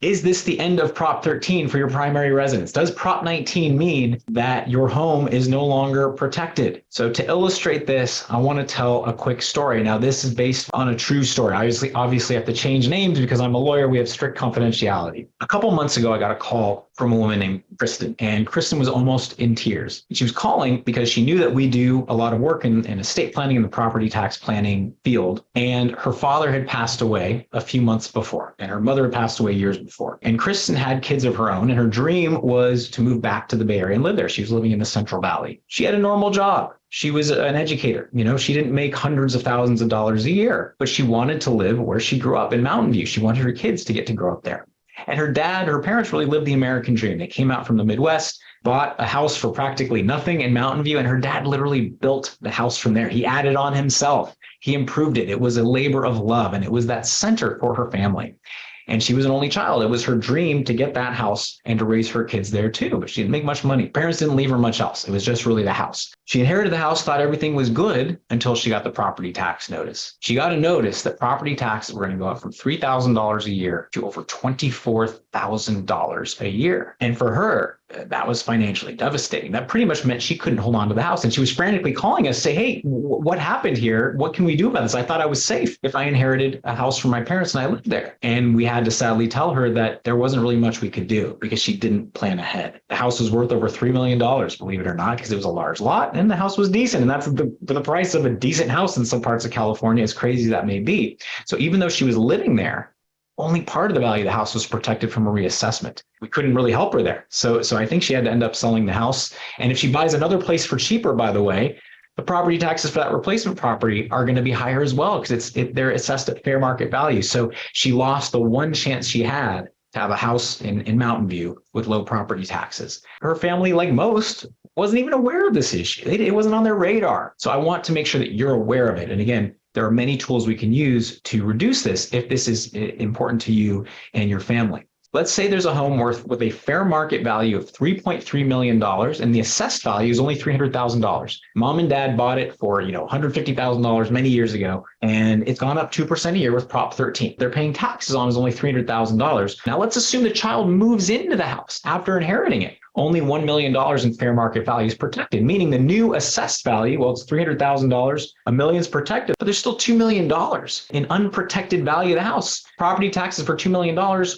Is this the end of Prop 13 for your primary residence? Does Prop 19 mean that your home is no longer protected? So to illustrate this, I want to tell a quick story. Now, this is based on a true story. Obviously, I have to change names because I'm a lawyer. We have strict confidentiality. A couple months ago, I got a call from a woman named Kristen, and Kristen was almost in tears. She was calling because she knew that we do a lot of work in estate planning and the property tax planning field. And her father had passed away a few months before, and her mother had passed away years before. And Kristen had kids of her own, and her dream was to move back to the Bay Area and live there. She was living in the Central Valley. She had a normal job. She was an educator. She didn't make hundreds of thousands of dollars a year, but she wanted to live where she grew up in Mountain View. She wanted her kids to get to grow up there. And her parents really lived the American dream. They came out from the Midwest, bought a house for practically nothing in Mountain View, and her dad literally built the house from there. He added on himself. He improved it. It was a labor of love, and it was that center for her family. And she was an only child. It was her dream to get that house and to raise her kids there too. But she didn't make much money. Parents didn't leave her much else. It was just really the house. She inherited the house, thought everything was good until she got the property tax notice. She got a notice that property taxes were going to go up from $3,000 a year to over $24,000 a year. And for her, that was financially devastating. That pretty much meant she couldn't hold on to the house. And she was frantically calling us, say, hey, what happened here? What can we do about this? I thought I was safe if I inherited a house from my parents and I lived there. And we had to sadly tell her that there wasn't really much we could do because she didn't plan ahead. The house was worth over $3 million, believe it or not, because it was a large lot and the house was decent. And that's the price of a decent house in some parts of California, as crazy as that may be. So even though she was living there, only part of the value of the house was protected from a reassessment. We couldn't really help her there. So I think she had to end up selling the house. And if she buys another place for cheaper, by the way, the property taxes for that replacement property are going to be higher as well because they're assessed at fair market value. So she lost the one chance she had to have a house in Mountain View with low property taxes. Her family, like most, wasn't even aware of this issue. It wasn't on their radar. So I want to make sure that you're aware of it. And again, there are many tools we can use to reduce this if this is important to you and your family. Let's say there's a home with a fair market value of $3.3 million and the assessed value is only $300,000. Mom and dad bought it for, $150,000 many years ago, and it's gone up 2% a year with Prop 13. They're paying taxes on is only $300,000. Now let's assume the child moves into the house after inheriting it. Only $1 million in fair market value is protected, meaning the new assessed value, well, it's $300,000, $1 million is protected, but there's still $2 million in unprotected value of the house. Property taxes for $2 million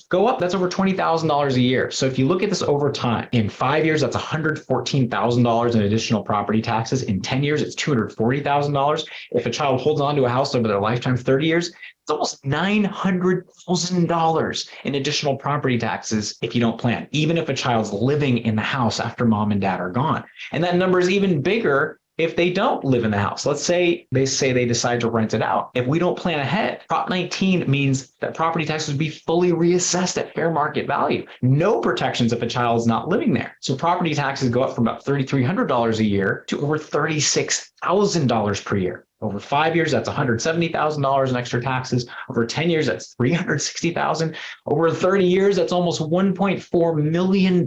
go up. That's over $20,000 a year. So if you look at this over time, in 5 years, that's $114,000 in additional property taxes. In 10 years, it's $240,000. If a child holds on to a house over their lifetime, 30 years, it's almost $900,000 in additional property taxes if you don't plan, even if a child's living in the house after mom and dad are gone. And that number is even bigger if they don't live in the house. Let's say they decide to rent it out. If we don't plan ahead, Prop 19 means that property taxes would be fully reassessed at fair market value. No protections if a child's not living there. So property taxes go up from about $3,300 a year to over $36,000 per year. Over 5 years, that's $170,000 in extra taxes. Over 10 years, that's $360,000. Over 30 years, that's almost $1.4 million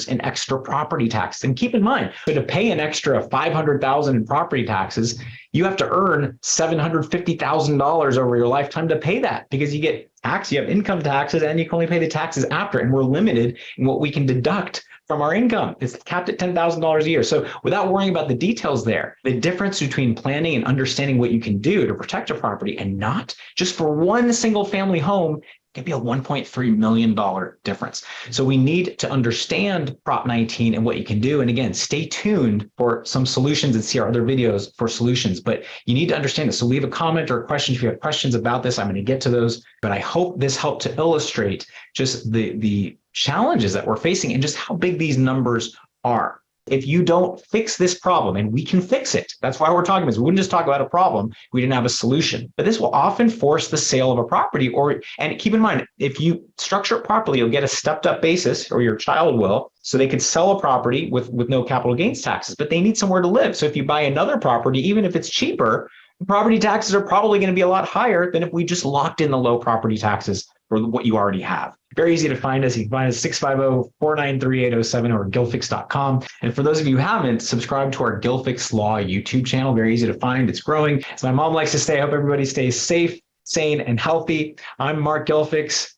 in extra property tax. And keep in mind, to pay an extra $500,000 in property taxes, you have to earn $750,000 over your lifetime to pay that because you get tax, you have income taxes, and you can only pay the taxes after. And we're limited in what we can deduct from our income. It's capped at $10,000 a year. So without worrying about the details there, the difference between planning and understanding what you can do to protect a property and not just for one single family home can be a $1.3 million difference. So we need to understand Prop 19 and what you can do. And again, stay tuned for some solutions and see our other videos for solutions. But you need to understand this. So leave a comment or a question if you have questions about this. I'm going to get to those. But I hope this helped to illustrate just the challenges that we're facing and just how big these numbers are. If you don't fix this problem, and we can fix it, that's why we're talking about this. We wouldn't just talk about a problem, we didn't have a solution. But this will often force the sale of a property, and keep in mind, if you structure it properly, you'll get a stepped up basis, or your child will, so they could sell a property with no capital gains taxes, but they need somewhere to live. So if you buy another property, even if it's cheaper, property taxes are probably going to be a lot higher than if we just locked in the low property taxes for what you already have. Very easy to find us. You can find us 650-493-8070 or gilfix.com. And for those of you who haven't, subscribe to our Gilfix Law YouTube channel. Very easy to find. It's growing. As my mom likes to say, I hope everybody stays safe, sane, and healthy. I'm Mark Gilfix.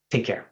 Take care.